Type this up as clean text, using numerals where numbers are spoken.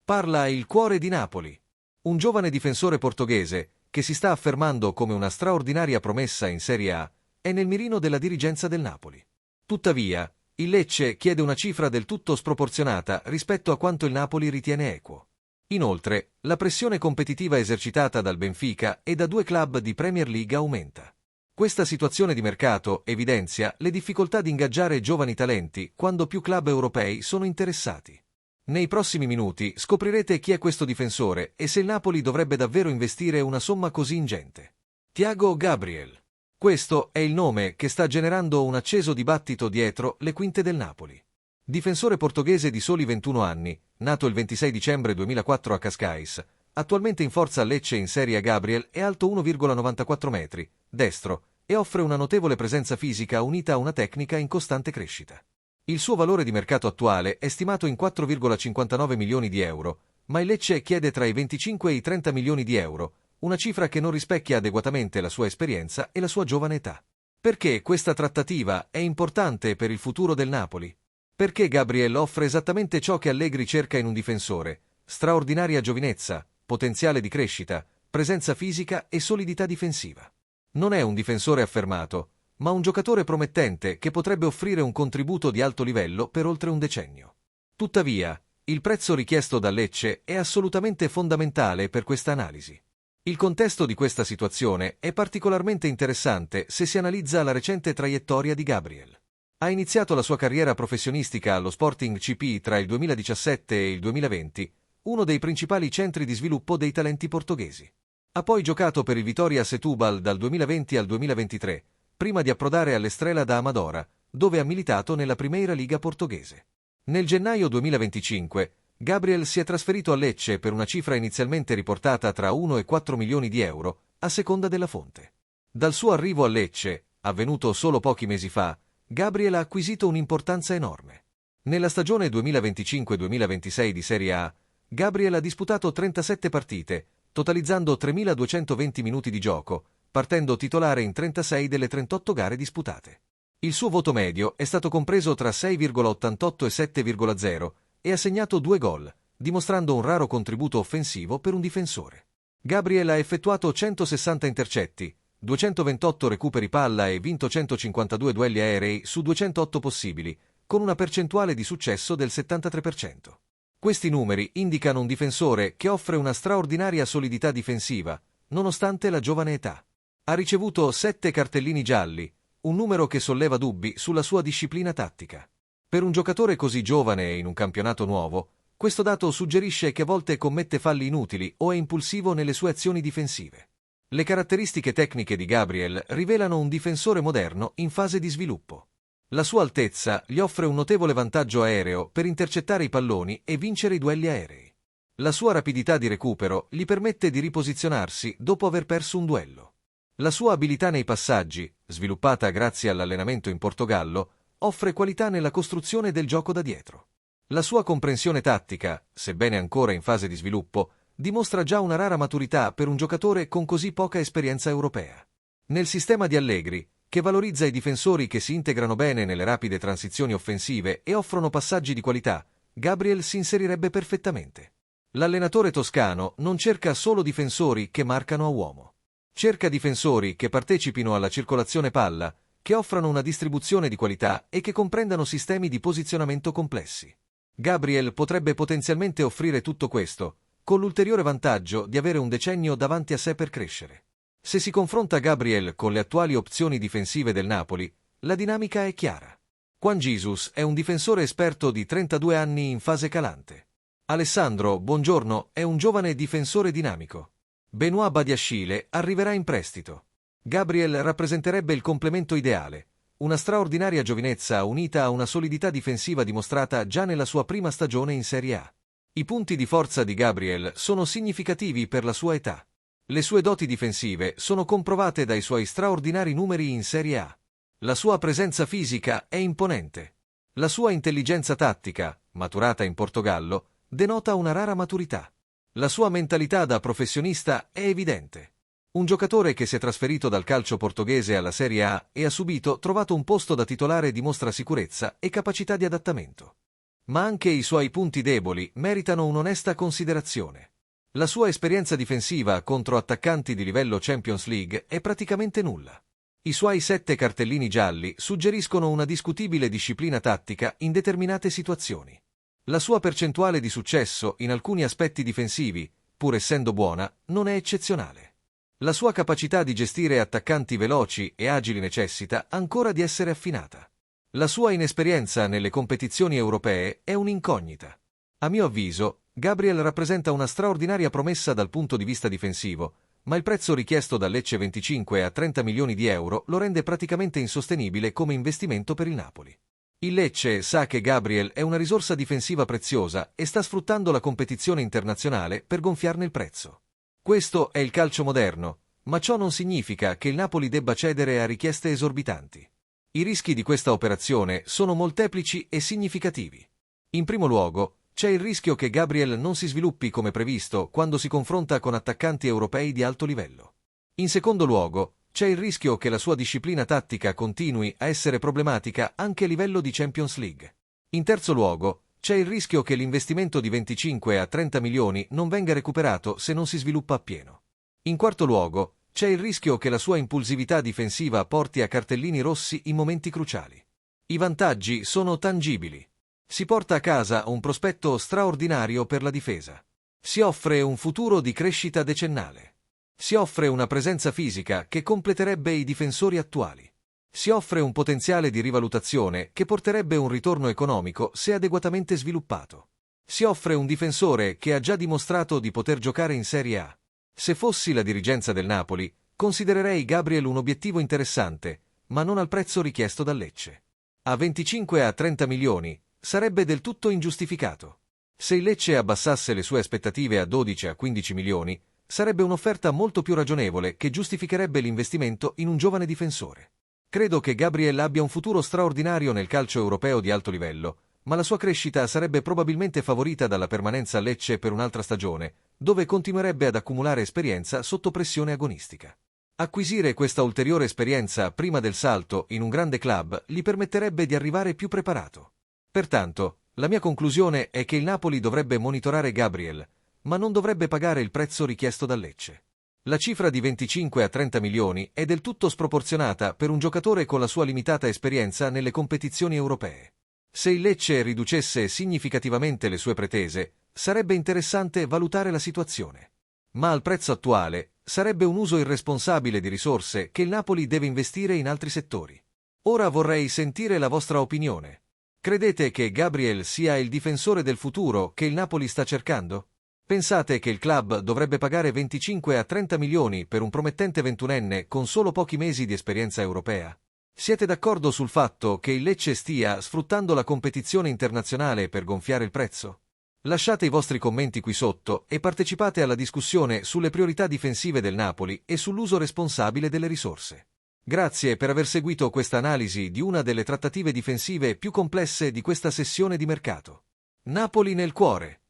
Parla il cuore di Napoli. Un giovane difensore portoghese, che si sta affermando come una straordinaria promessa in Serie A, è nel mirino della dirigenza del Napoli. Tuttavia, il Lecce chiede una cifra del tutto sproporzionata rispetto a quanto il Napoli ritiene equo. Inoltre, la pressione competitiva esercitata dal Benfica e da due club di Premier League aumenta. Questa situazione di mercato evidenzia le difficoltà di ingaggiare giovani talenti quando più club europei sono interessati. Nei prossimi minuti scoprirete chi è questo difensore e se il Napoli dovrebbe davvero investire una somma così ingente. Thiago Gabriel. Questo è il nome che sta generando un acceso dibattito dietro le quinte del Napoli. Difensore portoghese di soli 21 anni, nato il 26 dicembre 2004 a Cascais, attualmente in forza a Lecce in Serie A. Gabriel è alto 1,94 metri, destro, e offre una notevole presenza fisica unita a una tecnica in costante crescita. Il suo valore di mercato attuale è stimato in 4,59 milioni di euro, ma il Lecce chiede tra i 25 e i 30 milioni di euro, una cifra che non rispecchia adeguatamente la sua esperienza e la sua giovane età. Perché questa trattativa è importante per il futuro del Napoli? Perché Gabriel offre esattamente ciò che Allegri cerca in un difensore: straordinaria giovinezza, potenziale di crescita, presenza fisica e solidità difensiva. Non è un difensore affermato, ma un giocatore promettente che potrebbe offrire un contributo di alto livello per oltre un decennio. Tuttavia, il prezzo richiesto da Lecce è assolutamente fondamentale per questa analisi. Il contesto di questa situazione è particolarmente interessante se si analizza la recente traiettoria di Gabriel. Ha iniziato la sua carriera professionistica allo Sporting CP tra il 2017 e il 2020, uno dei principali centri di sviluppo dei talenti portoghesi. Ha poi giocato per il Vitória Setúbal dal 2020 al 2023, prima di approdare all'Estrela da Amadora, dove ha militato nella Primeira Liga portoghese. Nel gennaio 2025, Gabriel si è trasferito a Lecce per una cifra inizialmente riportata tra 1 e 4 milioni di euro, a seconda della fonte. Dal suo arrivo a Lecce, avvenuto solo pochi mesi fa, Gabriel ha acquisito un'importanza enorme. Nella stagione 2025-2026 di Serie A, Gabriel ha disputato 37 partite, totalizzando 3.220 minuti di gioco, partendo titolare in 36 delle 38 gare disputate. Il suo voto medio è stato compreso tra 6,88 e 7,0 e ha segnato 2 gol, dimostrando un raro contributo offensivo per un difensore. Gabriel ha effettuato 160 intercetti, 228 recuperi palla e vinto 152 duelli aerei su 208 possibili, con una percentuale di successo del 73%. Questi numeri indicano un difensore che offre una straordinaria solidità difensiva, nonostante la giovane età. Ha ricevuto 7 cartellini gialli, un numero che solleva dubbi sulla sua disciplina tattica. Per un giocatore così giovane e in un campionato nuovo, questo dato suggerisce che a volte commette falli inutili o è impulsivo nelle sue azioni difensive. Le caratteristiche tecniche di Gabriel rivelano un difensore moderno in fase di sviluppo. La sua altezza gli offre un notevole vantaggio aereo per intercettare i palloni e vincere i duelli aerei. La sua rapidità di recupero gli permette di riposizionarsi dopo aver perso un duello. La sua abilità nei passaggi, sviluppata grazie all'allenamento in Portogallo, offre qualità nella costruzione del gioco da dietro. La sua comprensione tattica, sebbene ancora in fase di sviluppo, dimostra già una rara maturità per un giocatore con così poca esperienza europea. Nel sistema di Allegri, che valorizza i difensori che si integrano bene nelle rapide transizioni offensive e offrono passaggi di qualità, Gabriel si inserirebbe perfettamente. L'allenatore toscano non cerca solo difensori che marcano a uomo. Cerca difensori che partecipino alla circolazione palla, che offrano una distribuzione di qualità e che comprendano sistemi di posizionamento complessi. Gabriel potrebbe potenzialmente offrire tutto questo, con l'ulteriore vantaggio di avere un decennio davanti a sé per crescere. Se si confronta Gabriel con le attuali opzioni difensive del Napoli, la dinamica è chiara. Juan Jesus è un difensore esperto di 32 anni in fase calante. Alessandro Buongiorno è un giovane difensore dinamico. Benoît Badiashile arriverà in prestito. Gabriel rappresenterebbe il complemento ideale, una straordinaria giovinezza unita a una solidità difensiva dimostrata già nella sua prima stagione in Serie A. I punti di forza di Gabriel sono significativi per la sua età. Le sue doti difensive sono comprovate dai suoi straordinari numeri in Serie A. La sua presenza fisica è imponente. La sua intelligenza tattica, maturata in Portogallo, denota una rara maturità. La sua mentalità da professionista è evidente. Un giocatore che si è trasferito dal calcio portoghese alla Serie A e ha subito trovato un posto da titolare dimostra sicurezza e capacità di adattamento. Ma anche i suoi punti deboli meritano un'onesta considerazione. La sua esperienza difensiva contro attaccanti di livello Champions League è praticamente nulla. I suoi 7 cartellini gialli suggeriscono una discutibile disciplina tattica in determinate situazioni. La sua percentuale di successo in alcuni aspetti difensivi, pur essendo buona, non è eccezionale. La sua capacità di gestire attaccanti veloci e agili necessita ancora di essere affinata. La sua inesperienza nelle competizioni europee è un'incognita. A mio avviso, Gabriel rappresenta una straordinaria promessa dal punto di vista difensivo, ma il prezzo richiesto dal Lecce 25 a 30 milioni di euro lo rende praticamente insostenibile come investimento per il Napoli. Il Lecce sa che Gabriel è una risorsa difensiva preziosa e sta sfruttando la competizione internazionale per gonfiarne il prezzo. Questo è il calcio moderno, ma ciò non significa che il Napoli debba cedere a richieste esorbitanti. I rischi di questa operazione sono molteplici e significativi. In primo luogo, c'è il rischio che Gabriel non si sviluppi come previsto quando si confronta con attaccanti europei di alto livello. In secondo luogo, c'è il rischio che la sua disciplina tattica continui a essere problematica anche a livello di Champions League. In terzo luogo, c'è il rischio che l'investimento di 25 a 30 milioni non venga recuperato se non si sviluppa appieno. In quarto luogo, c'è il rischio che la sua impulsività difensiva porti a cartellini rossi in momenti cruciali. I vantaggi sono tangibili. Si porta a casa un prospetto straordinario per la difesa. Si offre un futuro di crescita decennale. Si offre una presenza fisica che completerebbe i difensori attuali. Si offre un potenziale di rivalutazione che porterebbe un ritorno economico se adeguatamente sviluppato. Si offre un difensore che ha già dimostrato di poter giocare in Serie A. Se fossi la dirigenza del Napoli, considererei Gabriel un obiettivo interessante, ma non al prezzo richiesto dal Lecce. A 25 a 30 milioni sarebbe del tutto ingiustificato. Se il Lecce abbassasse le sue aspettative a 12 a 15 milioni, sarebbe un'offerta molto più ragionevole che giustificherebbe l'investimento in un giovane difensore. Credo che Gabriel abbia un futuro straordinario nel calcio europeo di alto livello, ma la sua crescita sarebbe probabilmente favorita dalla permanenza a Lecce per un'altra stagione, dove continuerebbe ad accumulare esperienza sotto pressione agonistica. Acquisire questa ulteriore esperienza prima del salto in un grande club gli permetterebbe di arrivare più preparato. Pertanto, la mia conclusione è che il Napoli dovrebbe monitorare Gabriel, ma non dovrebbe pagare il prezzo richiesto dal Lecce. La cifra di 25 a 30 milioni è del tutto sproporzionata per un giocatore con la sua limitata esperienza nelle competizioni europee. Se il Lecce riducesse significativamente le sue pretese, sarebbe interessante valutare la situazione. Ma al prezzo attuale, sarebbe un uso irresponsabile di risorse che il Napoli deve investire in altri settori. Ora vorrei sentire la vostra opinione. Credete che Gabriel sia il difensore del futuro che il Napoli sta cercando? Pensate che il club dovrebbe pagare 25 a 30 milioni per un promettente 21enne con solo pochi mesi di esperienza europea? Siete d'accordo sul fatto che il Lecce stia sfruttando la competizione internazionale per gonfiare il prezzo? Lasciate i vostri commenti qui sotto e partecipate alla discussione sulle priorità difensive del Napoli e sull'uso responsabile delle risorse. Grazie per aver seguito questa analisi di una delle trattative difensive più complesse di questa sessione di mercato. Napoli nel cuore.